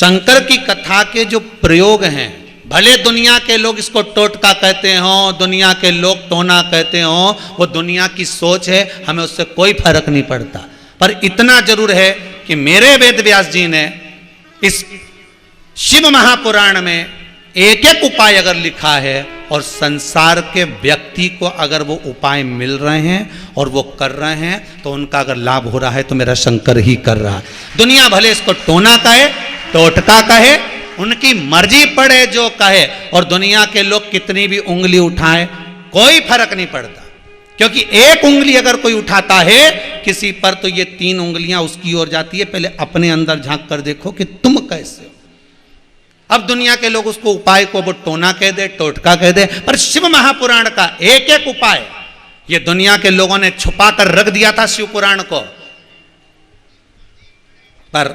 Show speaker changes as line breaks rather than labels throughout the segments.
शंकर की कथा के जो प्रयोग हैं, भले दुनिया के लोग इसको टोटका कहते हो, दुनिया के लोग टोना कहते हो, वो दुनिया की सोच है, हमें उससे कोई फर्क नहीं पड़ता। पर इतना जरूर है कि मेरे वेद व्यास जी ने इस शिव महापुराण में एक एक उपाय अगर लिखा है, और संसार के व्यक्ति को अगर वो उपाय मिल रहे हैं और वो कर रहे हैं, तो उनका अगर लाभ हो रहा है तो मेरा शंकर ही कर रहा है। दुनिया भले इसको टोना कहे, टोटका कहे, उनकी मर्जी पड़े जो कहे, और दुनिया के लोग कितनी भी उंगली उठाए कोई फर्क नहीं पड़ता, क्योंकि एक उंगली अगर कोई उठाता है किसी पर, तो ये 3 उंगलियां उसकी ओर जाती है। पहले अपने अंदर झांक कर देखो कि तुम कैसे हो। अब दुनिया के लोग उसको उपाय को वो टोना कह दे, टोटका कह दे, पर शिव महापुराण का एक एक उपाय ये दुनिया के लोगों ने छुपा कर रख दिया था शिव पुराण को, पर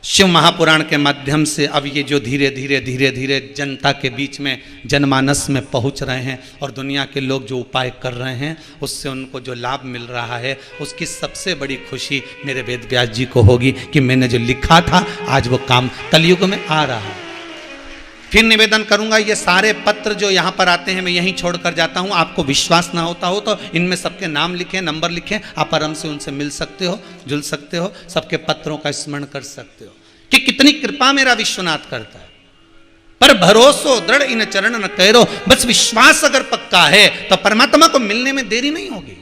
शिव महापुराण के माध्यम से अब ये जो धीरे धीरे धीरे धीरे जनता के बीच में, जनमानस में पहुंच रहे हैं, और दुनिया के लोग जो उपाय कर रहे हैं उससे उनको जो लाभ मिल रहा है, उसकी सबसे बड़ी खुशी मेरे वेद व्यास जी को होगी कि मैंने जो लिखा था आज वो काम कलयुग में आ रहा है। फिर निवेदन करूंगा, ये सारे पत्र जो यहाँ पर आते हैं मैं यहीं छोड़कर जाता हूँ। आपको विश्वास ना होता हो तो इनमें सबके नाम लिखें, नंबर लिखें, आप आराम से उनसे मिल सकते हो, जुल सकते हो, सबके पत्रों का स्मरण कर सकते हो कि कितनी कृपा मेरा विश्वनाथ करता है। पर भरोसो दृढ़ इन चरण न करो, बस विश्वास अगर पक्का है तो परमात्मा को मिलने में देरी नहीं होगी।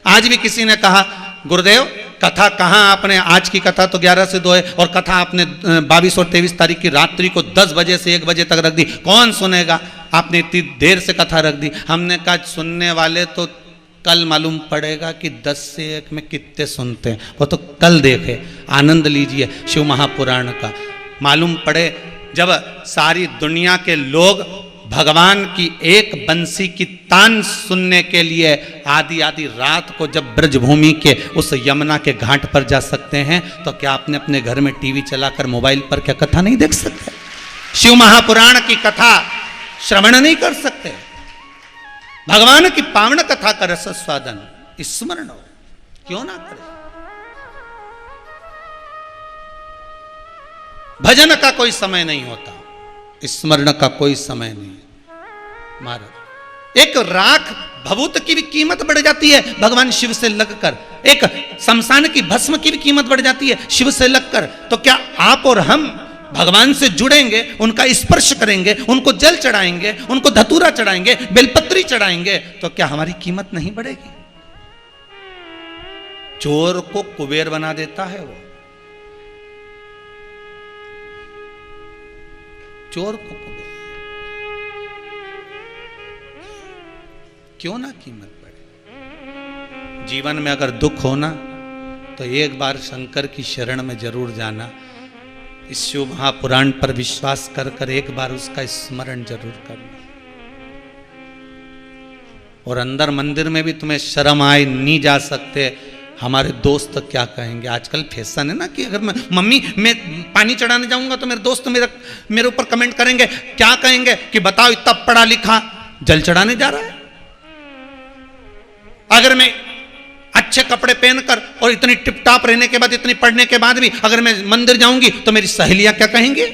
आज भी किसी ने कहा, गुरुदेव कथा कहाँ आपने, आज की कथा तो 11 से 2 है, और कथा आपने 22 और 23 तारीख की रात्रि को 10 बजे से 1 बजे तक रख दी, कौन सुनेगा? आपने इतनी देर से कथा रख दी। हमने कहा सुनने वाले तो कल मालूम पड़ेगा कि 10 से 1 में कितने सुनते हैं, वो तो कल देखे। आनंद लीजिए शिव महापुराण का, मालूम पड़े जब सारी दुनिया के लोग भगवान की एक बंसी की तान सुनने के लिए आधी आधी रात को जब ब्रजभूमि के उस यमुना के घाट पर जा सकते हैं, तो क्या आपने अपने घर में टीवी चलाकर मोबाइल पर क्या कथा नहीं देख सकते? शिव महापुराण की कथा श्रवण नहीं कर सकते? भगवान की पावन कथा का रस स्वादन स्मरण हो, क्यों ना करें? भजन का कोई समय नहीं होता, स्मरण का कोई समय नहीं। महाराज एक राख भभूत की भी कीमत बढ़ जाती है भगवान शिव से लगकर, एक शमशान की भस्म की भी कीमत बढ़ जाती है शिव से लगकर। तो क्या आप और हम भगवान से जुड़ेंगे, उनका स्पर्श करेंगे, उनको जल चढ़ाएंगे, उनको धतूरा चढ़ाएंगे, बेलपत्री चढ़ाएंगे, तो क्या हमारी कीमत नहीं बढ़ेगी? चोर को कुबेर बना देता है वो, चोर को कुबेर। क्यों ना कीमत बढ़े? जीवन में अगर दुख हो ना, तो एक बार शंकर की शरण में जरूर जाना, इस शिव महापुराण पर विश्वास कर कर एक बार उसका स्मरण जरूर करना। और अंदर मंदिर में भी तुम्हें शर्म आए, नहीं जा सकते, हमारे दोस्त क्या कहेंगे? आजकल फैशन है ना कि अगर मम्मी मैं पानी चढ़ाने जाऊंगा तो मेरे दोस्त मेरे ऊपर कमेंट करेंगे, क्या कहेंगे कि बताओ इतना पढ़ा लिखा जल चढ़ाने जा रहा है। अगर मैं अच्छे कपड़े पहनकर और इतनी टिपटाप रहने के बाद, इतनी पढ़ने के बाद भी अगर मैं मंदिर जाऊंगी तो मेरी सहेलियां क्या कहेंगी?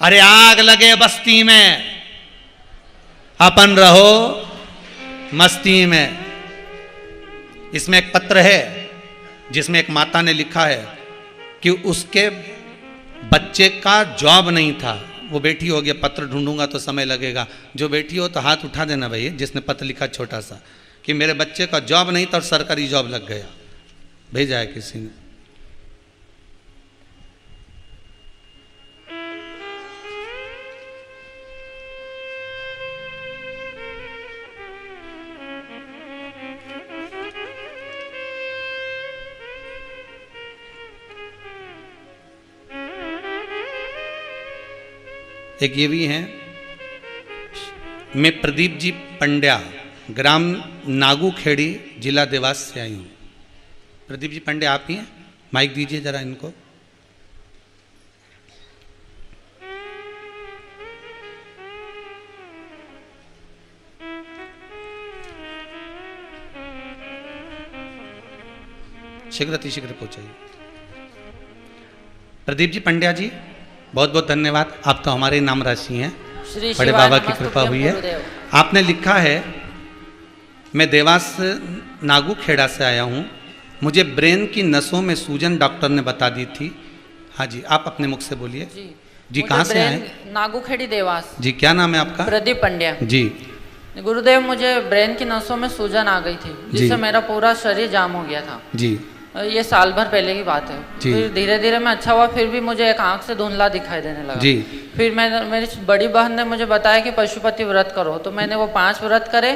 अरे आग लगे बस्ती में, अपन रहो मस्ती में। इसमें एक पत्र है जिसमें एक माता ने लिखा है कि उसके बच्चे का जॉब नहीं था, वो बेटी हो गया, पत्र ढूंढूंगा तो समय लगेगा। जो बेटी हो तो हाथ उठा देना भाई, जिसने पत्र लिखा छोटा सा कि मेरे बच्चे का जॉब नहीं था और सरकारी जॉब लग गया, भेजा है किसी ने। एक ये भी हैं, मैं प्रदीप जी पंड्या, ग्राम नागूखेड़ी, जिला देवास से आई हूँ। प्रदीप जी पंड्या आप ही हैं? माइक दीजिए जरा इनको। शीघ्र पहुंचाइए। प्रदीप जी पंड्या जी, बहुत बहुत धन्यवाद। आप तो हमारे नाम राशि हैं,
श्री
बड़े बाबा की कृपा हुई है। आपने लिखा है, मैं देवास नागू खेड़ा से आया हूँ, मुझे ब्रेन की नसों में सूजन डॉक्टर ने बता दी थी। हाँ जी, आप अपने मुख से बोलिए। जी कहाँ से आए?
नागूखेड़ी देवास।
जी क्या नाम है आपका?
प्रदीप पंड्या
जी।
गुरुदेव, मुझे ब्रेन की नसों में सूजन आ गई थी, जिससे मेरा पूरा शरीर जाम हो गया था
जी।
ये साल भर पहले की बात है। फिर धीरे धीरे मैं अच्छा हुआ, फिर भी मुझे एक आंख से धुंधला दिखाई देने लगा
जी।
फिर मेरी बड़ी बहन ने मुझे बताया कि पशुपति व्रत करो, तो मैंने वो 5 व्रत करे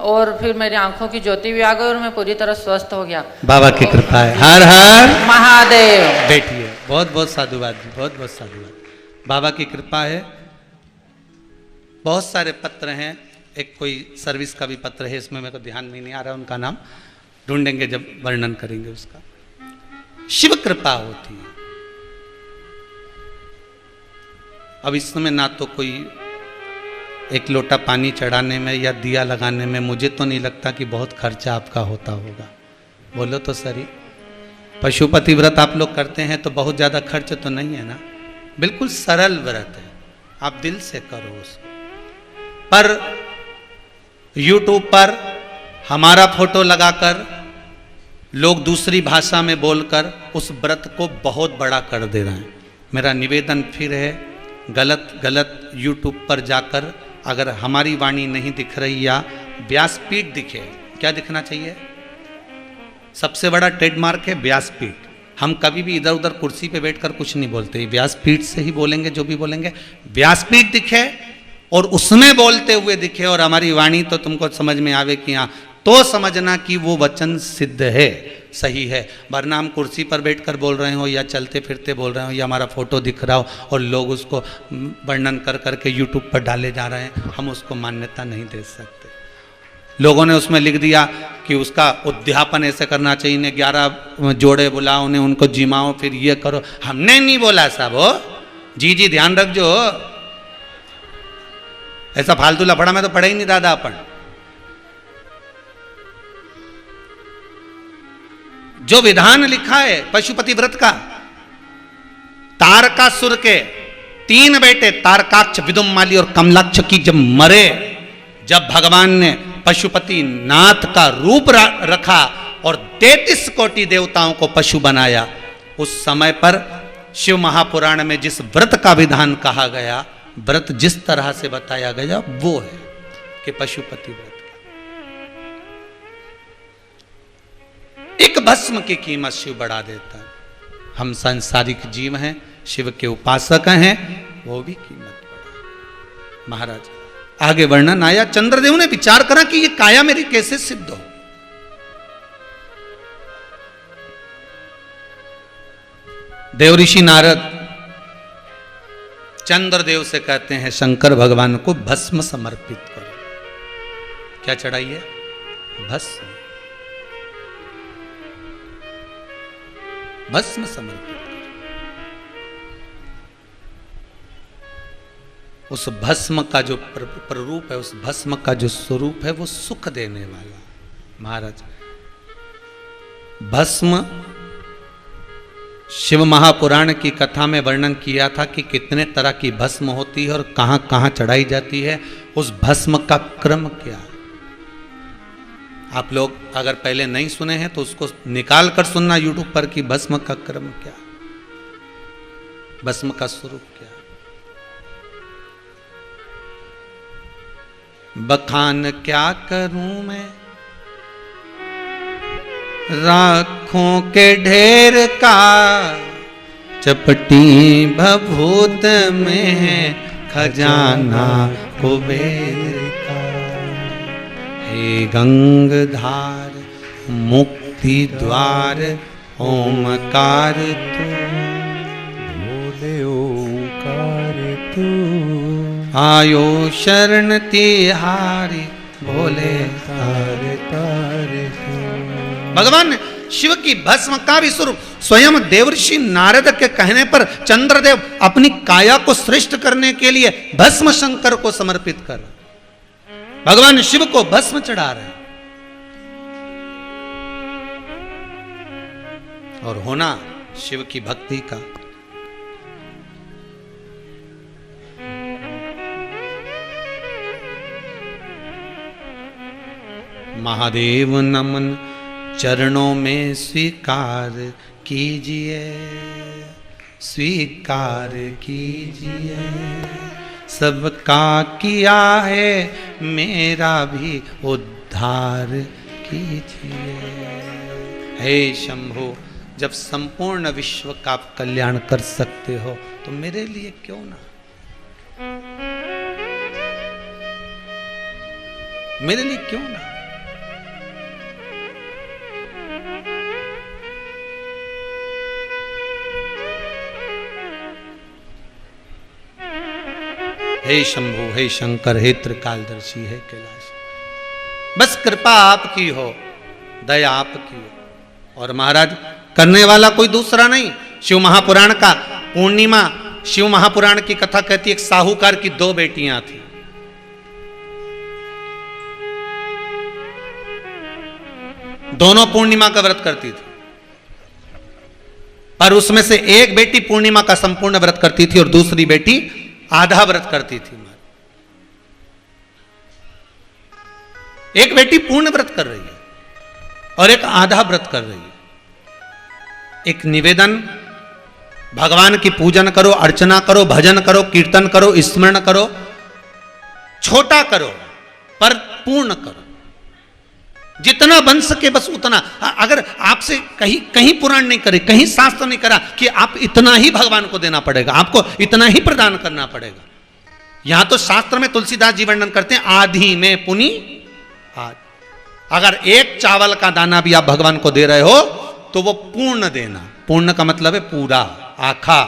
और फिर मेरी आंखों की ज्योति भी आ गई और मैं पूरी तरह स्वस्थ हो गया।
बाबा की कृपा है। हर हर
महादेव।
बैठिए। बहुत बहुत साधुवाद जी, बहुत बहुत साधुवाद। बाबा की कृपा है। बहुत सारे पत्र हैं, एक कोई सर्विस का भी पत्र है, इसमें मेरे को ध्यान में नहीं आ रहा उनका नाम, ढूंढेंगे जब वर्णन करेंगे उसका। शिव कृपा होती है। अब इस समय ना तो कोई एक लोटा पानी चढ़ाने में या दिया लगाने में मुझे तो नहीं लगता कि बहुत खर्चा आपका होता होगा, बोलो तो सही। पशुपति व्रत आप लोग करते हैं तो बहुत ज़्यादा खर्च तो नहीं है ना, बिल्कुल सरल व्रत है, आप दिल से करो उसको। पर YouTube पर हमारा फोटो लगाकर लोग दूसरी भाषा में बोलकर उस व्रत को बहुत बड़ा कर दे रहे हैं। मेरा निवेदन फिर है, गलत YouTube पर जाकर अगर हमारी वाणी नहीं दिख रही या व्यासपीठ दिखे, क्या दिखना चाहिए? सबसे बड़ा ट्रेडमार्क है व्यासपीठ। हम कभी भी इधर उधर कुर्सी पे बैठकर कुछ नहीं बोलते, व्यासपीठ से ही बोलेंगे जो भी बोलेंगे। व्यासपीठ दिखे और उसमें बोलते हुए दिखे और हमारी वाणी तो तुमको समझ में आवे कि हाँ, तो समझना कि वो वचन सिद्ध है, सही है। वरना हम कुर्सी पर बैठकर बोल रहे हो या चलते फिरते बोल रहे हो या हमारा फोटो दिख रहा हो और लोग उसको वर्णन कर करके YouTube पर डाले जा रहे हैं, हम उसको मान्यता नहीं दे सकते। लोगों ने उसमें लिख दिया कि उसका उद्यापन ऐसे करना चाहिए, इन्हें 11 जोड़े बुलाओ, उन्हें उनको जिमाओ, फिर ये करो। हमने नहीं बोला साहब, हो जी ध्यान रखो, ऐसा फालतू लफड़ा में तो पढ़े ही नहीं दादा अपन। जो विधान लिखा है पशुपति व्रत का, तारकासुर के 3 बेटे तारकाक्ष, विदुम्माली और कमलाक्ष की जब मरे, जब भगवान ने पशुपति नाथ का रूप रखा और 33 कोटि देवताओं को पशु बनाया, उस समय पर शिव महापुराण में जिस व्रत का विधान कहा गया, व्रत जिस तरह से बताया गया वो है कि पशुपति व्रत। एक भस्म की कीमत शिव बढ़ा देता है। हम सांसारिक जीव हैं, शिव के उपासक हैं, वो भी कीमत बढ़ा। महाराज आगे वर्णन आया, चंद्रदेव ने विचार करा कि ये काया मेरी कैसे सिद्ध हो। देव ऋषि नारद चंद्रदेव से कहते हैं, शंकर भगवान को भस्म समर्पित करो। क्या चढ़ाइए? भस्म। भस्म समर्पित करो। उस भस्म का जो प्ररूप है, उस भस्म का जो स्वरूप है, वो सुख देने वाला। महाराज भस्म शिव महापुराण की कथा में वर्णन किया था कि कितने तरह की भस्म होती है और कहां कहां चढ़ाई जाती है, उस भस्म का क्रम क्या। आप लोग अगर पहले नहीं सुने हैं तो उसको निकाल कर सुनना YouTube पर कि भस्म का क्रम क्या, भस्म का स्वरूप क्या। बखान क्या करूं मैं राखों के ढेर का, चपटी भभूत में है खजाना कुबेर का। हे गंगधार मुक्ति द्वार ओमकार तू, बोले ओंकार तू, आयो शरण तिहारी बोले तारे तारे तू। भगवान शिव की भस्म का भी स्वरूप स्वयं देवर्षि नारद के कहने पर चंद्रदेव अपनी काया को श्रेष्ठ करने के लिए भस्म शंकर को समर्पित कर, भगवान शिव को भस्म चढ़ा रहे। और होना शिव की भक्ति का महादेव नमन चरणों में स्वीकार कीजिए, स्वीकार कीजिए, सबका किया है मेरा भी उद्धार कीजिए। हे शंभो, जब संपूर्ण विश्व का आप कल्याण कर सकते हो तो मेरे लिए क्यों ना, मेरे लिए क्यों ना। हे शंभु, हे शंकर, हे त्रिकालदर्शी, हे कैलाश, बस कृपा आपकी हो, दया आपकी हो। और महाराज, करने वाला कोई दूसरा नहीं। शिव महापुराण का पूर्णिमा, शिव महापुराण की कथा कहती है, एक साहूकार की 2 बेटियां थी। दोनों पूर्णिमा का व्रत करती थी, पर उसमें से एक बेटी पूर्णिमा का संपूर्ण व्रत करती थी और दूसरी बेटी आधा व्रत करती थी। एक बेटी पूर्ण व्रत कर रही है और एक आधा व्रत कर रही है। एक निवेदन, भगवान की पूजन करो, अर्चना करो, भजन करो, कीर्तन करो, स्मरण करो, छोटा करो पर पूर्ण करो, जितना बन सके बस उतना। अगर आपसे कहीं पुराण नहीं करे, कहीं शास्त्र नहीं करा कि आप इतना ही भगवान को देना पड़ेगा, आपको इतना ही प्रदान करना पड़ेगा। यहां तो शास्त्र में तुलसीदास जी वर्णन करते हैं, आधी में पुनि आध। अगर एक चावल का दाना भी आप भगवान को दे रहे हो तो वो पूर्ण देना। पूर्ण का मतलब है पूरा, आखा,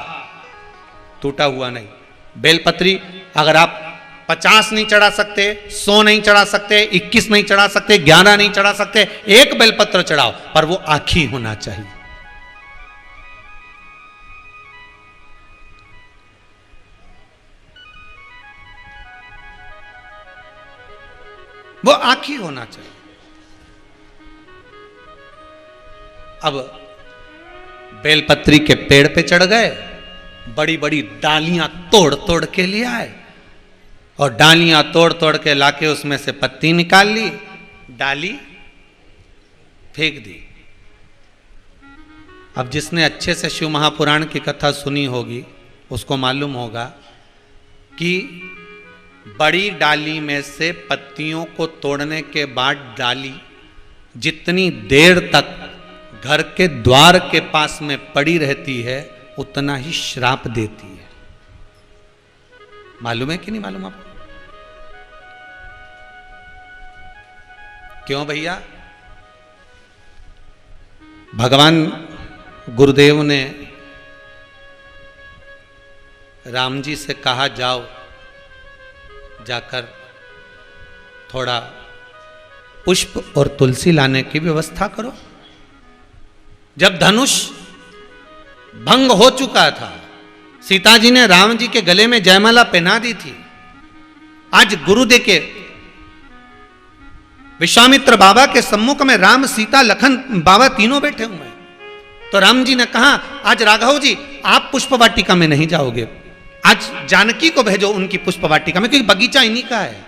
टूटा हुआ नहीं। बेलपत्री अगर आप 50 नहीं चढ़ा सकते, 100 नहीं चढ़ा सकते, 21 नहीं चढ़ा सकते, 11 नहीं चढ़ा सकते, एक बेलपत्र चढ़ाओ, पर वो आखी होना चाहिए। वो आखी होना चाहिए। अब बेलपत्री के पेड़ पे चढ़ गए, बड़ी बड़ी डालियां तोड़ तोड़ के ले आए और डालियां तोड़ तोड़ के लाके उसमें से पत्ती निकाल ली, डाली फेंक दी। अब जिसने अच्छे से शिव महापुराण की कथा सुनी होगी उसको मालूम होगा कि बड़ी डाली में से पत्तियों को तोड़ने के बाद डाली जितनी देर तक घर के द्वार के पास में पड़ी रहती है उतना ही श्राप देती है। मालूम है कि नहीं मालूम आपको? क्यों भैया? भगवान गुरुदेव ने राम जी से कहा, जाओ जाकर थोड़ा पुष्प और तुलसी लाने की व्यवस्था करो। जब धनुष भंग हो चुका था, सीता जी ने राम जी के गले में जयमाला पहना दी थी। आज गुरुदेव के विश्वामित्र बाबा के सम्मुख में राम, सीता, लखन बाबा तीनों बैठे हुए हैं। तो राम जी ने कहा, आज राघव जी आप पुष्प वाटिका में नहीं जाओगे, आज जानकी को भेजो उनकी पुष्प वाटिका में, क्योंकि बगीचा इन्हीं का है,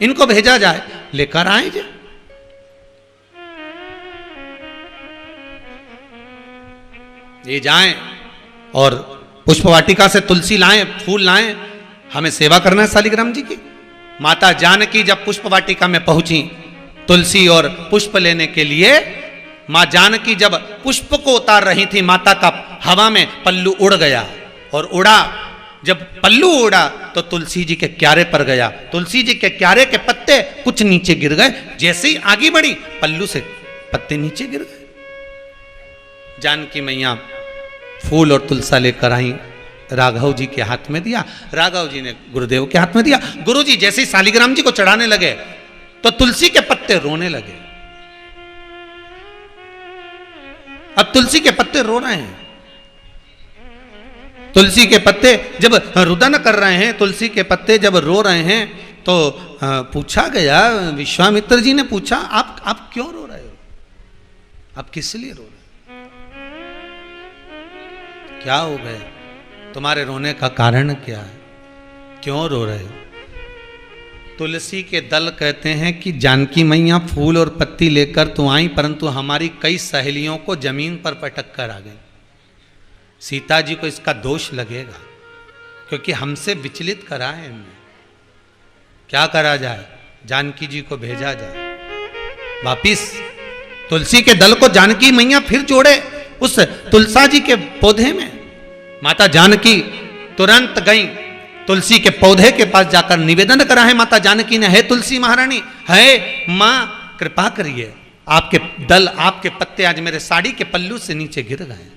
इनको भेजा जाए, लेकर आए जे। ये जाएं और पुष्प वाटिका से तुलसी लाएं, फूल लाएं, हमें सेवा करना है शालिग्राम जी की। माता जानकी जब पुष्प वाटिका में पहुंची तुलसी और पुष्प लेने के लिए, मां जानकी जब पुष्प को उतार रही थी, माता का हवा में पल्लू उड़ गया और उड़ा। जब पल्लू उड़ा तो तुलसी जी के क्यारे पर गया, तुलसी जी के क्यारे के पत्ते कुछ नीचे गिर गए। जैसे ही आगे बढ़ी पल्लू से पत्ते नीचे गिर गए। जानकी मैया फूल और तुलसा लेकर आई, राघव जी के हाथ में दिया, राघव जी ने गुरुदेव के हाथ में दिया। गुरु जी जैसे ही शालिग्राम जी को चढ़ाने लगे तो तुलसी के पत्ते रोने लगे। अब तुलसी के पत्ते रो रहे हैं। तुलसी के पत्ते जब रुदन कर रहे हैं, तुलसी के पत्ते जब रो रहे हैं तो पूछा गया, विश्वामित्र जी ने पूछा, आप क्यों रो रहे हो? आप किस लिए रो रहे हो? क्या हो गया? तुम्हारे रोने का कारण क्या है? क्यों रो रहे हो? तुलसी के दल कहते हैं कि जानकी मैया फूल और पत्ती लेकर तो आई, परंतु हमारी कई सहेलियों को जमीन पर पटक कर आ गई। सीता जी को इसका दोष लगेगा, क्योंकि हमसे विचलित करा है इनने। क्या करा जाए? जानकी जी को भेजा जाए वापिस। तुलसी के दल को जानकी मैया फिर जोड़े उस तुलसा जी के पौधे में। माता जानकी तुरंत गई, तुलसी के पौधे के पास जाकर निवेदन करा है माता जानकी ने, है तुलसी महारानी, है मां कृपा करिए, आपके दल आपके पत्ते आज मेरे साड़ी के पल्लू से नीचे गिर गए,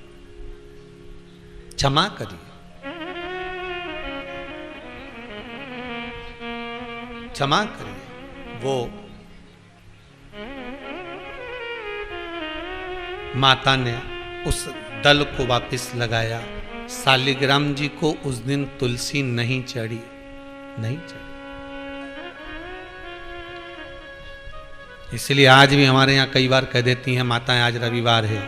क्षमा करिए, क्षमा करिए। वो माता ने उस दल को वापस लगाया। शालिग्राम जी को उस दिन तुलसी नहीं चढ़ी, नहीं चढ़ी। इसलिए आज भी हमारे यहां कई बार कह देती हैं माताएं, आज रविवार है,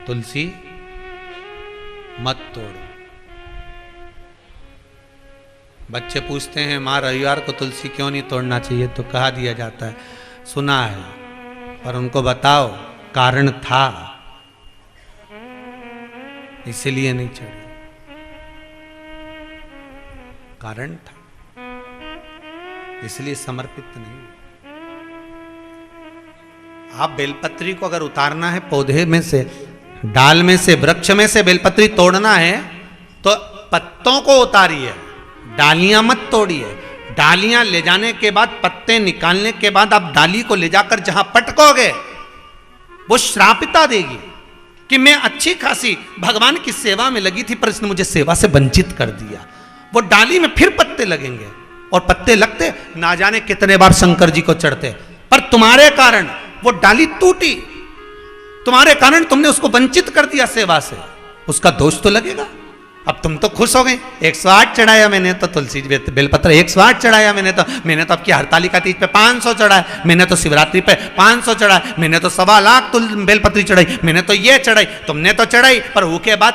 तुलसी मत तोड़ो। बच्चे पूछते हैं मां रविवार को तुलसी क्यों नहीं तोड़ना चाहिए, तो कहा दिया जाता है सुना है, पर उनको बताओ कारण था, इसलिए नहीं चढ़ी, कारण था, इसलिए समर्पित नहीं। आप बेलपत्री को अगर उतारना है पौधे में से, डाल में से, वृक्ष में से बेलपत्री तोड़ना है तो पत्तों को उतारिए, डालियां मत तोड़िए। डालियां ले जाने के बाद, पत्ते निकालने के बाद आप डाली को ले जाकर जहां पटकोगे वो श्रापिता देगी कि मैं अच्छी खासी भगवान की सेवा में लगी थी पर इसने मुझे सेवा से वंचित कर दिया। वो डाली में फिर पत्ते लगेंगे और पत्ते लगते ना जाने कितने बार शंकर जी को चढ़ते, पर तुम्हारे कारण वो डाली टूटी, तुम्हारे कारण तुमने उसको वंचित कर दिया सेवा से, उसका दोष तो लगेगा। अब तुम तो खुश हो गए, 108 चढ़ाया मैंने तो तुलसी बेलपत्र 108 चढ़ाया मैंने तो आपकी हरतालिका तीज पे 500 चढ़ाया, मैंने तो शिवरात्रि पे 500 चढ़ाया, मैंने तो 1.25 लाख बेलपत्री चढ़ाई, मैंने तो ये चढ़ाई, तुमने तो चढ़ाई, पर उसके बाद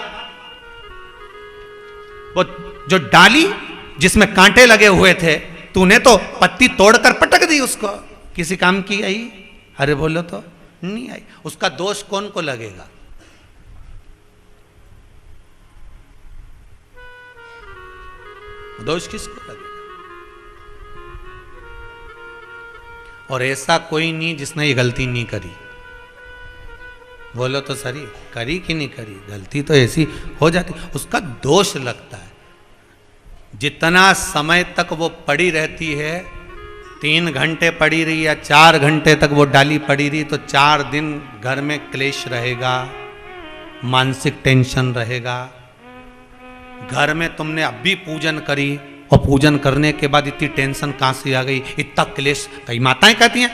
वो जो डाली जिसमें कांटे लगे हुए थे, तूने तो पत्ती तोड़कर पटक दी, उसको किसी काम की आई? अरे बोलो तो नहीं आई, उसका दोष कौन को लगेगा? दोष किसको लगेगा? और ऐसा कोई नहीं जिसने ये गलती नहीं करी, बोलो तो सही, करी कि नहीं करी? गलती तो ऐसी हो जाती, उसका दोष लगता है। जितना समय तक वो पड़ी रहती है, 3 घंटे पड़ी रही या 4 घंटे तक वो डाली पड़ी रही, तो 4 दिन घर में क्लेश रहेगा, मानसिक टेंशन रहेगा। घर में तुमने अभी पूजन करी और पूजन करने के बाद इतनी टेंशन कहां से आ गई, इतना क्लेश। कई माताएं कहती हैं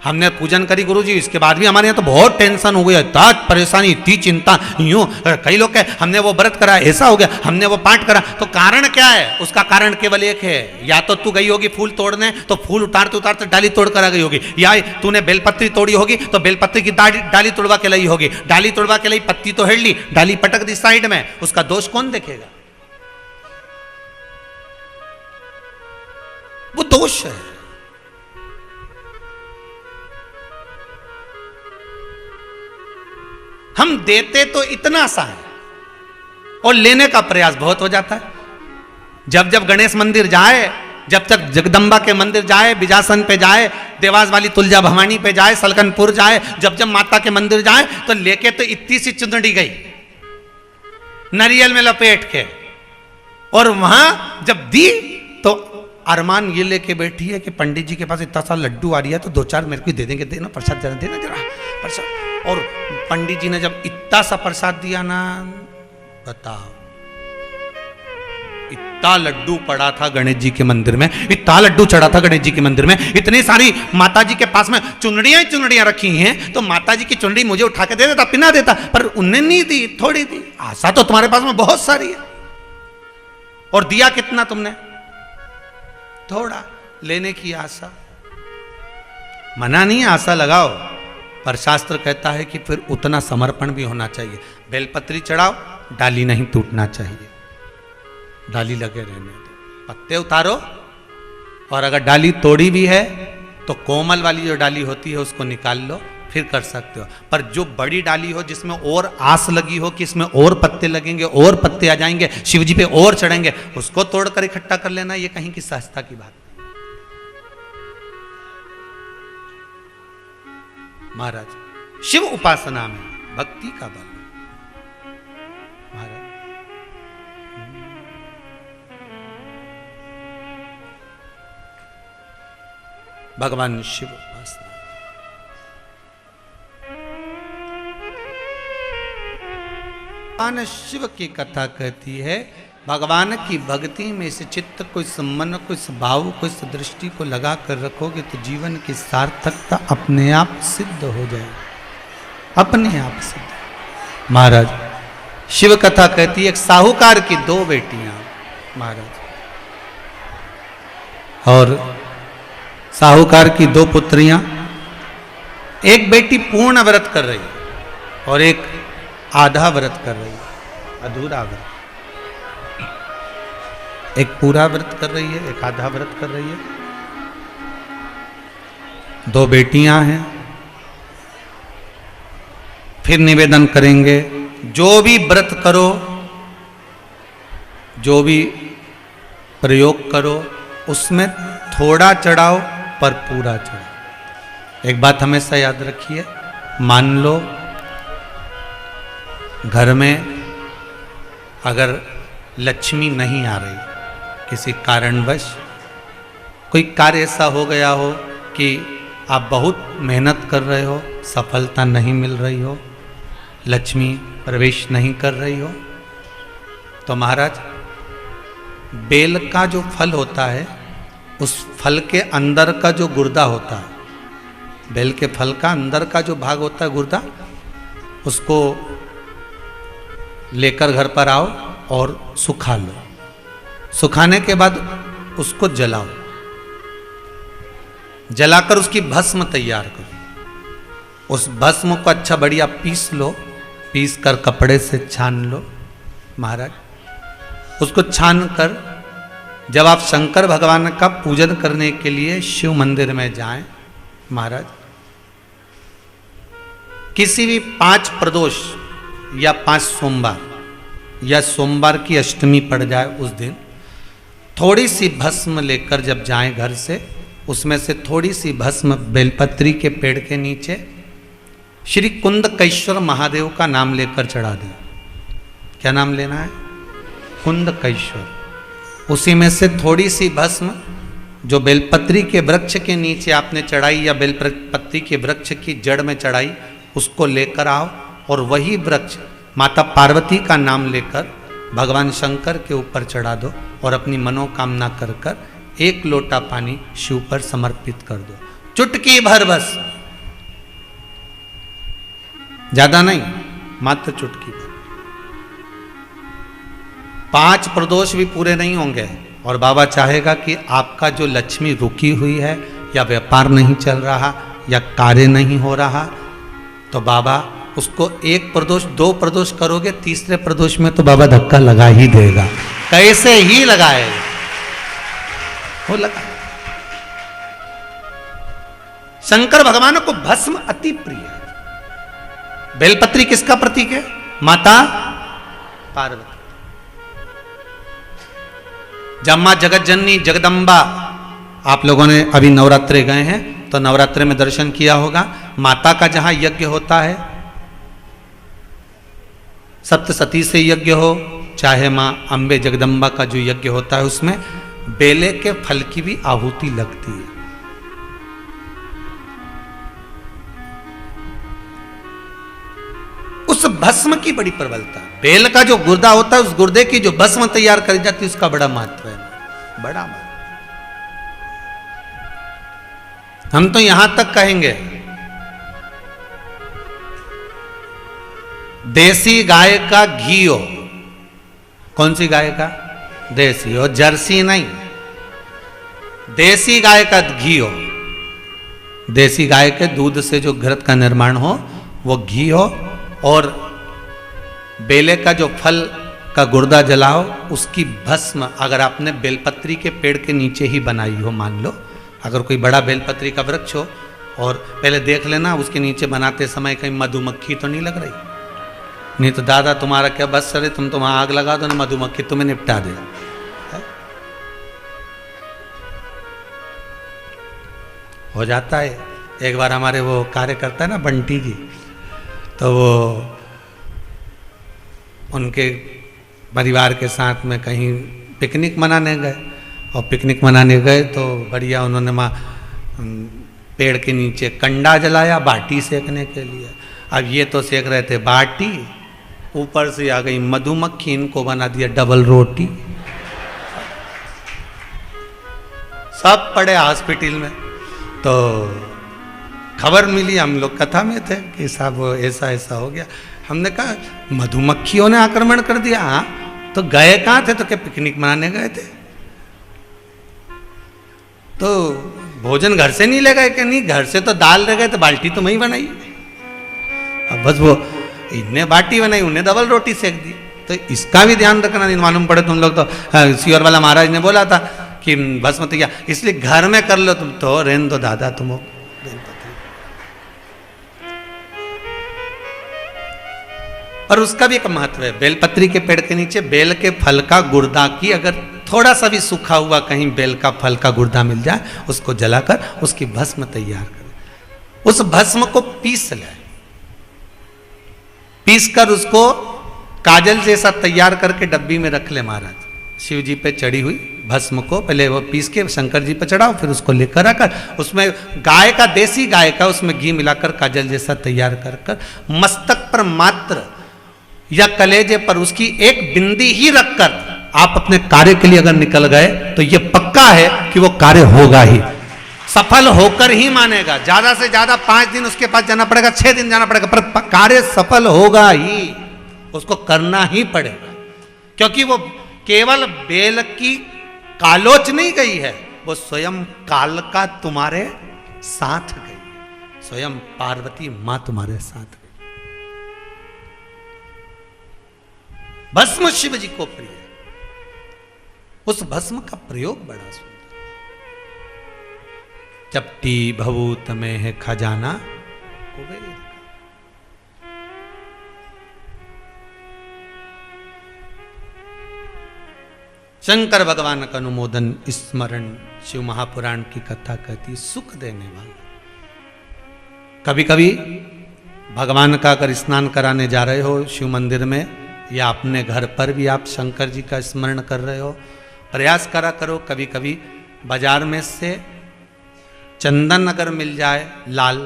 हमने पूजन करी गुरुजी, इसके बाद भी हमारे यहाँ तो बहुत टेंशन हो गया, इतना परेशानी, इतनी चिंता, यूं। कई लोग कहे हमने वो व्रत करा, ऐसा हो गया, हमने वो पाठ करा, तो कारण क्या है? उसका कारण केवल एक है, या तो तू गई होगी फूल तोड़ने, तो फूल उतारते उतारते डाली तोड़ कर आ गई होगी, या तूने बेलपत्री तोड़ी होगी तो बेलपत्री की डाली तोड़वा के लाई होगी, डाली तोड़वा के लाई, पत्ती तो हेड़ ली, डाली पटक दी साइड में, उसका दोष कौन देखेगा? वो दोष है। हम देते तो इतना सा है और लेने का प्रयास बहुत हो जाता है। जब जब गणेश मंदिर जाए, जब तक जगदम्बा के मंदिर जाए, बिजासन पे जाए, देवास वाली तुलजा भवानी पे जाए, सलकनपुर जाए, जब जब माता के मंदिर जाए तो लेके तो इतनी सी चुंदड़ी गई नारियल में लपेट के, और वहां जब दी तो अरमान ये लेके बैठी है कि पंडित जी के पास इतना सा लड्डू आ रही है तो 2-4 मेरे को दे देंगे, देना प्रसाद, देना जरा प्रसाद। और पंडित जी ने जब इतना सा प्रसाद दिया ना, बताओ, इतना लड्डू पड़ा था गणेश जी के मंदिर में, इतना लड्डू चढ़ा था गणेश जी के मंदिर में, इतनी सारी माता जी के पास में चुनड़ियां रखी हैं, तो माता जी की चुनड़ी मुझे उठा के दे देता, पिना देता, पर उनने नहीं दी, थोड़ी दी। आशा तो तुम्हारे पास में बहुत सारी है, और दिया कितना तुमने? थोड़ा। लेने की आशा, मना नहीं, आशा लगाओ, पर शास्त्र कहता है कि फिर उतना समर्पण भी होना चाहिए। बेलपत्री चढ़ाओ, डाली नहीं टूटना चाहिए, डाली लगे रहने दो। पत्ते उतारो, और अगर डाली तोड़ी भी है तो कोमल वाली जो डाली होती है उसको निकाल लो, फिर कर सकते हो। पर जो बड़ी डाली हो जिसमें और आस लगी हो कि इसमें और पत्ते लगेंगे, और पत्ते आ जाएंगे, शिव जी पे और चढ़ेंगे, उसको तोड़कर इकट्ठा कर लेना, ये कहीं की सहजता की बात। महाराज शिव उपासना में भक्ति का बल। महाराज भगवान शिव उपासना, भगवान शिव की कथा कहती है, भगवान की भक्ति में इस चित्त को, इस मन को, इस भाव को, इस दृष्टि को लगा कर रखोगे तो जीवन की सार्थकता अपने आप सिद्ध हो जाए, अपने आप सिद्ध। महाराज शिव कथा कहती है, एक साहूकार की 2 बेटियां महाराज, और साहूकार की 2 पुत्रियां। एक बेटी पूर्ण व्रत कर रही है और एक आधा व्रत कर रही है, अधूरा व्रत। एक पूरा व्रत कर रही है, एक आधा व्रत कर रही है। 2 बेटियां हैं। फिर निवेदन करेंगे, जो भी व्रत करो, जो भी प्रयोग करो, उसमें थोड़ा चढ़ाओ पर पूरा चढ़ाओ। एक बात हमेशा याद रखिए, मान लो घर में अगर लक्ष्मी नहीं आ रही, किसी कारणवश कोई कार्य ऐसा हो गया हो कि आप बहुत मेहनत कर रहे हो, सफलता नहीं मिल रही हो, लक्ष्मी प्रवेश नहीं कर रही हो, तो महाराज बेल का जो फल होता है, उस फल के अंदर का जो गुर्दा होता है, बेल के फल का अंदर का जो भाग होता है गुर्दा, उसको लेकर घर पर आओ और सुखा लो। सुखाने के बाद उसको जलाओ, जलाकर उसकी भस्म तैयार करो। उस भस्म को अच्छा बढ़िया पीस लो, पीस कर कपड़े से छान लो। महाराज उसको छान कर जब आप शंकर भगवान का पूजन करने के लिए शिव मंदिर में जाएं, महाराज किसी भी 5 प्रदोष या 5 सोमवार या सोमवार की अष्टमी पड़ जाए उस दिन, थोड़ी सी भस्म लेकर जब जाएं घर से, उसमें से थोड़ी सी भस्म बेलपत्री के पेड़ के नीचे श्री कुंदकेश्वर महादेव का नाम लेकर चढ़ा दें। क्या नाम लेना है? कुंदकेश्वर। उसी में से थोड़ी सी भस्म जो बेलपत्री के वृक्ष के नीचे आपने चढ़ाई या बेलपत्री के वृक्ष की जड़ में चढ़ाई, उसको लेकर आओ और वही वृक्ष माता पार्वती का नाम लेकर भगवान शंकर के ऊपर चढ़ा दो और अपनी मनोकामना कर कर 1 लोटा पानी शिव पर समर्पित कर दो। चुटकी भर बस, ज्यादा नहीं, मात्र चुटकी भर। 5 प्रदोष भी पूरे नहीं होंगे और बाबा चाहेगा कि आपका जो लक्ष्मी रुकी हुई है या व्यापार नहीं चल रहा या कार्य नहीं हो रहा, तो बाबा उसको 1 प्रदोष 2 प्रदोष करोगे, तीसरे प्रदोष में तो बाबा धक्का लगा ही देगा। कैसे ही लगाएगा वो लगा। शंकर भगवान को भस्म अति प्रिय है। बेलपत्री किसका प्रतीक है? माता पार्वती। जब मां जगत जननी जगदम्बा, आप लोगों ने अभी नवरात्रे गए हैं तो नवरात्रे में दर्शन किया होगा, माता का जहां यज्ञ होता है, सप्तसती से यज्ञ हो, चाहे मां अंबे जगदम्बा का जो यज्ञ होता है, उसमें बेले के फल की भी आहुति लगती है। उस भस्म की बड़ी प्रबलता, बेल का जो गुर्दा होता है, उस गुर्दे की जो भस्म तैयार करी जाती है, उसका बड़ा महत्व है, बड़ा महत्व। हम तो यहां तक कहेंगे, देसी गाय का घी हो। कौन सी गाय का? देसी हो, जर्सी नहीं, देसी गाय का घी हो। देसी गाय के दूध से जो घृत का निर्माण हो वो घी हो, और बेले का जो फल का गुर्दा जलाओ, उसकी भस्म अगर आपने बेलपत्री के पेड़ के नीचे ही बनाई हो, मान लो अगर कोई बड़ा बेलपत्री का वृक्ष हो, और पहले देख लेना उसके नीचे बनाते समय कहीं मधुमक्खी तो नहीं लग रही, नहीं तो दादा तुम्हारा क्या बस चले, तुम तो वहां आग लगा दो ना, मधुमक्खी तुम्हें निपटा दे। हो जाता है। एक बार हमारे वो कार्यकर्ता है ना बंटी जी, तो वो उनके परिवार के साथ में कहीं पिकनिक मनाने गए, और पिकनिक मनाने गए तो बढ़िया उन्होंने पेड़ के नीचे कंडा जलाया बाटी सेकने के लिए। अब ये तो सेक रहे थे बाटी, ऊपर से आ गई मधुमक्खी, इनको बना दिया डबल रोटी। सब पड़े हॉस्पिटल में। तो खबर मिली, हम लोग कथा में थे कि साहब ऐसा ऐसा हो गया। हमने कहा मधुमक्खियों ने आक्रमण कर दिया। हाँ, तो गए कहाँ थे? तो क्या पिकनिक मनाने गए थे? तो भोजन घर से नहीं ले गए? कि नहीं, घर से तो दाल ले गए थे, बाल्टी तो वहीं बनाई। अब बस वो इन्हें बाटी बनाई, उन्हें डबल रोटी सेक दी। तो इसका भी ध्यान रखना, नहीं मालूम पड़े तुम लोग तो सियोर वाला महाराज ने बोला था कि भस्म तैयार, इसलिए घर में कर लो तुम तो, रहने दो दादा तुम हो। और उसका भी एक महत्व है। बेलपत्री के पेड़ के नीचे बेल के फल का गुर्दा की अगर थोड़ा सा भी सूखा हुआ कहीं बेल का फल का गुर्दा मिल जाए, उसको जलाकर उसकी भस्म तैयार करें। उस भस्म को पीस ले, पीस कर उसको काजल जैसा तैयार करके डब्बी में रख ले महाराज। शिव जी पे चढ़ी हुई भस्म को पहले वो पीस के शंकर जी पे चढ़ाओ, फिर उसको लेकर आकर उसमें गाय का, देसी गाय का उसमें घी मिलाकर काजल जैसा तैयार कर कर मस्तक पर मात्र या कलेजे पर उसकी एक बिंदी ही रखकर आप अपने कार्य के लिए अगर निकल गए तो ये पक्का है कि वो कार्य होगा ही, सफल होकर ही मानेगा। ज्यादा से ज्यादा 5 दिन उसके पास जाना पड़ेगा, 6 दिन जाना पड़ेगा, पर कार्य सफल होगा ही, उसको करना ही पड़ेगा। क्योंकि वो केवल बेल की कालोच नहीं गई है, वो स्वयं काल का तुम्हारे साथ गई, स्वयं पार्वती मां तुम्हारे साथ गई। भस्म शिव जी को प्रिय, उस भस्म का प्रयोग बड़ा सुंदर। चपटी भभूत में है खजाना कुबेर का। शंकर भगवान का अनुमोदन स्मरण शिव महापुराण की कथा कहती सुख देने वाला। कभी कभी भगवान का अगर स्नान कराने जा रहे हो शिव मंदिर में, या अपने घर पर भी आप शंकर जी का स्मरण कर रहे हो, प्रयास करा करो कभी कभी बाजार में से चंदन अगर मिल जाए लाल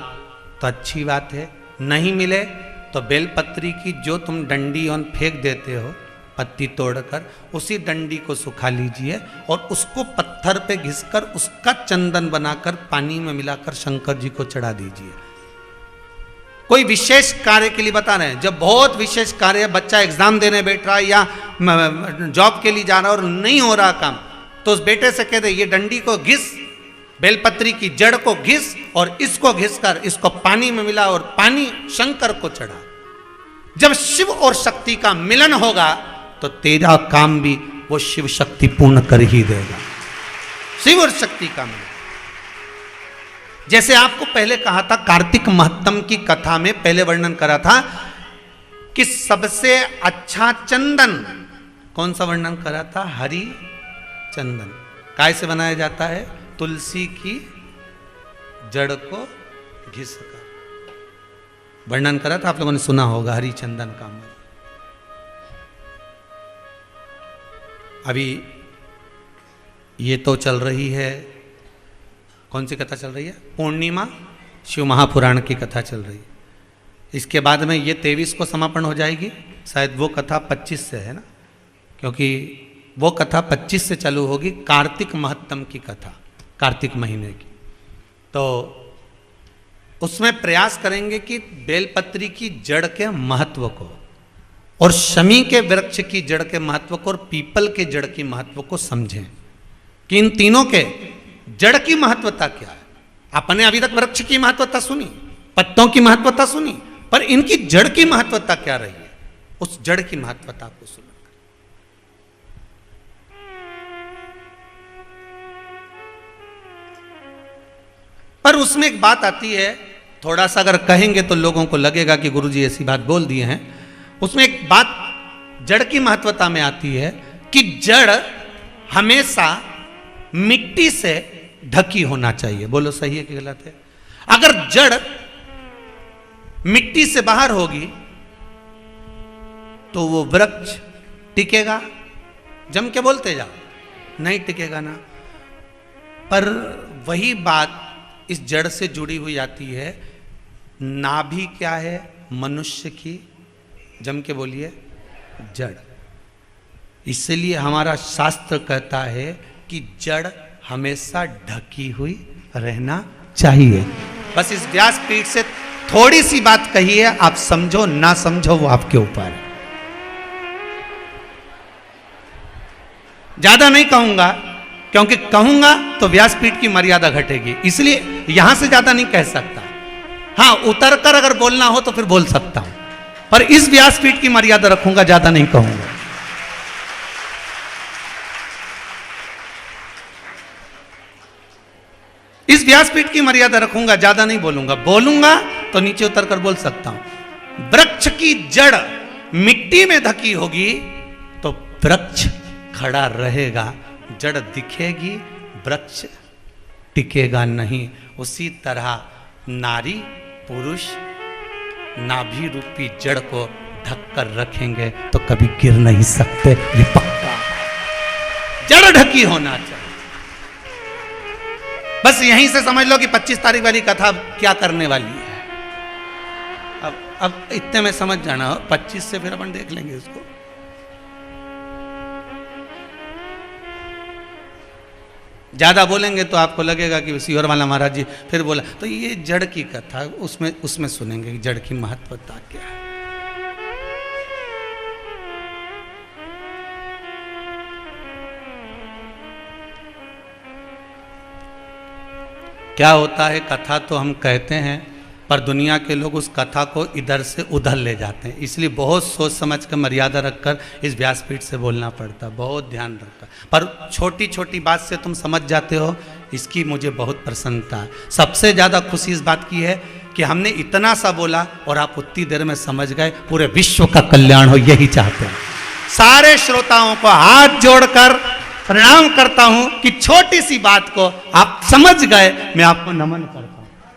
तो अच्छी बात है, नहीं मिले तो बेलपत्री की जो तुम डंडी और फेंक देते हो पत्ती तोड़कर, उसी डंडी को सुखा लीजिए और उसको पत्थर पे घिसकर उसका चंदन बनाकर पानी में मिलाकर शंकर जी को चढ़ा दीजिए। कोई विशेष कार्य के लिए बता रहे हैं, जब बहुत विशेष कार्य है, बच्चा एग्जाम देने बैठ रहा है या जॉब के लिए जा रहा है और नहीं हो रहा काम, तो उस बेटे से कह दे ये डंडी को घिस, बेलपत्री की जड़ को घिस और इसको घिसकर इसको पानी में मिला और पानी शंकर को चढ़ा। जब शिव और शक्ति का मिलन होगा तो तेरा काम भी वो शिव शक्ति पूर्ण कर ही देगा। शिव और शक्ति का मिलन, जैसे आपको पहले कहा था कार्तिक महत्तम की कथा में पहले वर्णन करा था कि सबसे अच्छा चंदन कौन सा वर्णन करा था? हरि चंदन। काय से बनाया जाता है? तुलसी की जड़ को घिसकर वर्णन करा था, आप लोगों ने सुना होगा हरि चंदन का। अभी ये तो चल रही है, कौन सी कथा चल रही है? पूर्णिमा शिव महापुराण की कथा चल रही है। इसके बाद में ये 23 को समापन हो जाएगी, शायद वो कथा 25 से है ना, क्योंकि वो कथा 25 से चालू होगी कार्तिक महत्तम की कथा, कार्तिक महीने की। तो उसमें प्रयास करेंगे कि बेलपत्री की जड़ के महत्व को और शमी के वृक्ष की जड़ के महत्व को और पीपल के जड़ की महत्व को समझें कि इन तीनों के जड़ की महत्वता क्या है। आपने अभी तक वृक्ष की महत्वता सुनी, पत्तों की महत्वता सुनी, पर इनकी जड़ की महत्वता क्या रही है, उस जड़ की महत्वता को सुनो। पर उसमें एक बात आती है, थोड़ा सा अगर कहेंगे तो लोगों को लगेगा कि गुरुजी ऐसी बात बोल दिए हैं। उसमें एक बात जड़ की महत्वता में आती है कि जड़ हमेशा मिट्टी से ढकी होना चाहिए। बोलो सही है कि गलत है? अगर जड़ मिट्टी से बाहर होगी तो वो वृक्ष टिकेगा? जम के बोलते जाओ, नहीं टिकेगा ना। पर वही बात इस जड़ से जुड़ी हुई आती है। नाभि क्या है मनुष्य की? जम के बोलिए, जड़। इसलिए हमारा शास्त्र कहता है कि जड़ हमेशा ढकी हुई रहना चाहिए। बस इस व्यासपीठ से थोड़ी सी बात कही है, आप समझो ना समझो वो आपके ऊपर है। ज्यादा नहीं कहूंगा, क्योंकि कहूंगा तो व्यासपीठ की मर्यादा घटेगी, इसलिए यहां से ज्यादा नहीं कह सकता। हाँ, उतर कर अगर बोलना हो तो फिर बोल सकता हूं, पर इस व्यासपीठ की मर्यादा रखूंगा, ज्यादा नहीं कहूंगा। इस व्यासपीठ की मर्यादा रखूंगा, ज्यादा नहीं बोलूंगा। बोलूंगा तो नीचे उतर कर बोल सकता हूं। वृक्ष की जड़ मिट्टी में ढकी होगी तो वृक्ष खड़ा रहेगा, जड़ दिखेगी, वृक्ष टिकेगा नहीं। उसी तरह नारी पुरुष नाभि रूपी जड़ को ढक कर रखेंगे तो कभी गिर नहीं सकते, ये पक्का। जड़ ढकी होना चाहिए। बस यहीं से समझ लो कि 25 तारीख वाली कथा क्या करने वाली है। अब इतने में समझ जाना, 25 से फिर अपन देख लेंगे इसको। ज्यादा बोलेंगे तो आपको लगेगा कि सियोर वाला महाराज जी फिर बोला, तो ये जड़ की कथा उसमें सुनेंगे कि जड़ की महत्वता क्या है। क्या होता है, कथा तो हम कहते हैं पर दुनिया के लोग उस कथा को इधर से उधर ले जाते हैं। इसलिए बहुत सोच समझ कर मर्यादा रखकर इस व्यासपीठ से बोलना पड़ता, बहुत ध्यान रखकर। पर छोटी छोटी बात से तुम समझ जाते हो, इसकी मुझे बहुत प्रसन्नता है। सबसे ज़्यादा खुशी इस बात की है कि हमने इतना सा बोला और आप उतनी देर में समझ गए। पूरे विश्व का कल्याण हो, यही चाहते हैं। सारे श्रोताओं को हाथ जोड़कर प्रणाम करता हूं कि छोटी सी बात को आप समझ गए, मैं आपको नमन करता हूं।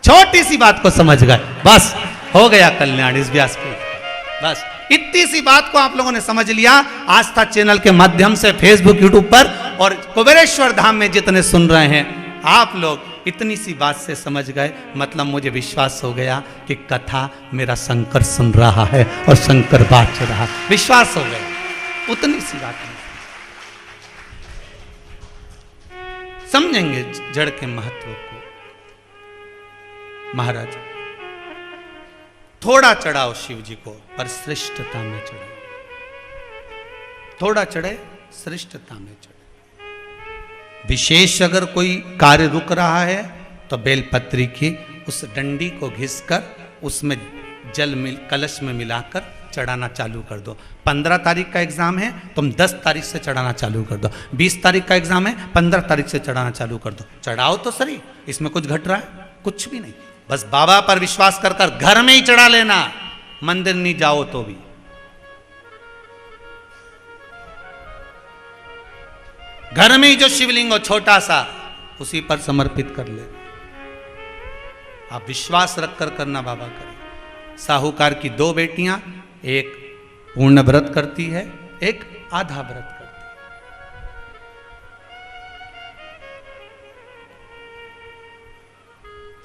छोटी सी बात को समझ गए, बस हो गया कल्याण इस व्यासपीठ। बस इतनी सी बात को आप लोगों ने समझ लिया। आस्था चैनल के माध्यम से फेसबुक यूट्यूब पर और कुबेरेश्वर धाम में जितने सुन रहे हैं आप लोग इतनी सी बात से समझ गए, मतलब मुझे विश्वास हो गया कि कथा मेरा शंकर सुन रहा है और शंकर बात रहा, विश्वास हो गया। उतनी सी बात है, समझेंगे जड़ के महत्व को। महाराज थोड़ा चढ़ाओ शिव जी को, पर श्रेष्ठता में चढ़े। थोड़ा चढ़े, श्रेष्ठता में चढ़े। विशेष अगर कोई कार्य रुक रहा है तो बेलपत्री की उस डंडी को घिसकर उसमें जल कलश में मिलाकर चढ़ाना चालू कर दो। 15 तारीख का एग्जाम है, तुम 10 तारीख से चढ़ाना चालू कर दो। 20 तारीख का एग्जाम है, 15 तारीख से चढ़ाना चालू कर दो। चढ़ाओ तो सही, इसमें कुछ घट रहा है? कुछ भी नहीं। बस बाबा पर विश्वास कर कर घर में ही चढ़ा लेना, मंदिर नहीं जाओ तो भी। घर में ही जो शिवलिंग हो छोटा सा, उसी पर समर्पित कर ले। आप विश्वास रखकर करना, बाबा करें। साहूकार की 2 बेटियां, एक पूर्ण व्रत करती है, एक आधा व्रत करती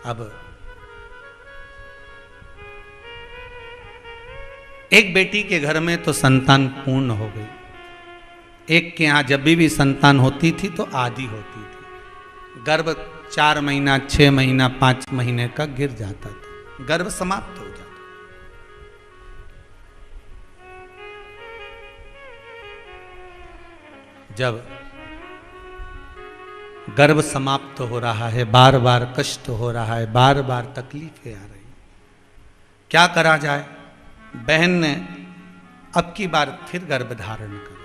है। अब एक बेटी के घर में तो संतान पूर्ण हो गई, एक के यहां जब भी संतान होती थी तो आधी होती थी। गर्भ 4 महीना, 6 महीना, 5 महीने का गिर जाता था, गर्भ समाप्त हो जाता। जब गर्भ समाप्त हो रहा है, बार बार कष्ट हो रहा है, बार बार तकलीफें आ रही, क्या करा जाए? बहन ने अब की बार फिर गर्भ धारण करा।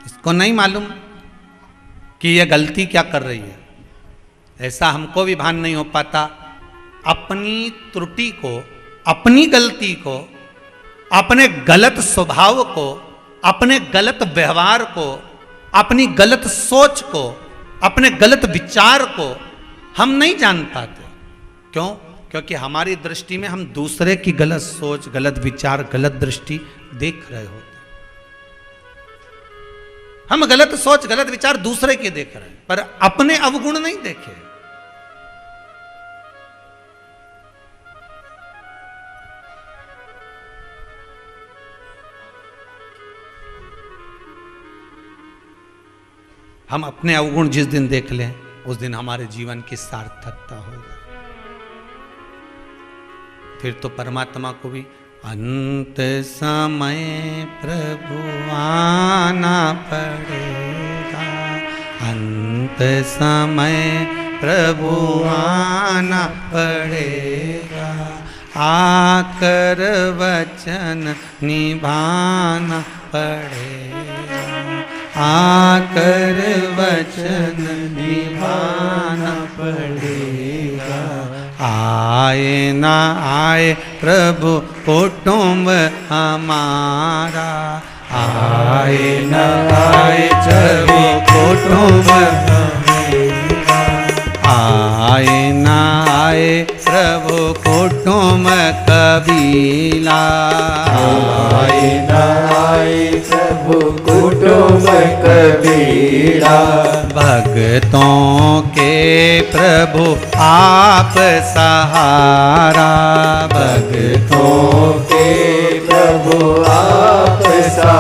इसको नहीं मालूम कि यह गलती क्या कर रही है, ऐसा हमको भी भान नहीं हो पाता। अपनी त्रुटि को, अपनी गलती को, अपने गलत स्वभाव को, अपने गलत व्यवहार को, अपनी गलत सोच को, अपने गलत विचार को हम नहीं जान पाते। क्यों? क्योंकि हमारी दृष्टि में हम दूसरे की गलत सोच, गलत विचार, गलत दृष्टि देख रहे होते। हम गलत सोच, गलत विचार दूसरे के देख रहे हैं, पर अपने अवगुण नहीं देखे। हम अपने अवगुण जिस दिन देख लें, उस दिन हमारे जीवन की सार्थकता हो जाए। फिर तो परमात्मा को भी अंत समय प्रभु आना पड़ेगा, अंत समय प्रभु आना पड़ेगा, आकर वचन निभाना पड़ेगा, आकर वचन निभाना पड़ेगा। आए ना आए प्रभु कुटुंब हमारा, आए ना आए प्रभु कुटुंब हमारा, आए ना आए प्रभु कुटुंब कबीला,
आए ना आए प्रभु कुटुंब कबीला।
भक्तों के प्रभु आप सहारा,
भक्तों के प्रभु आप सहारा,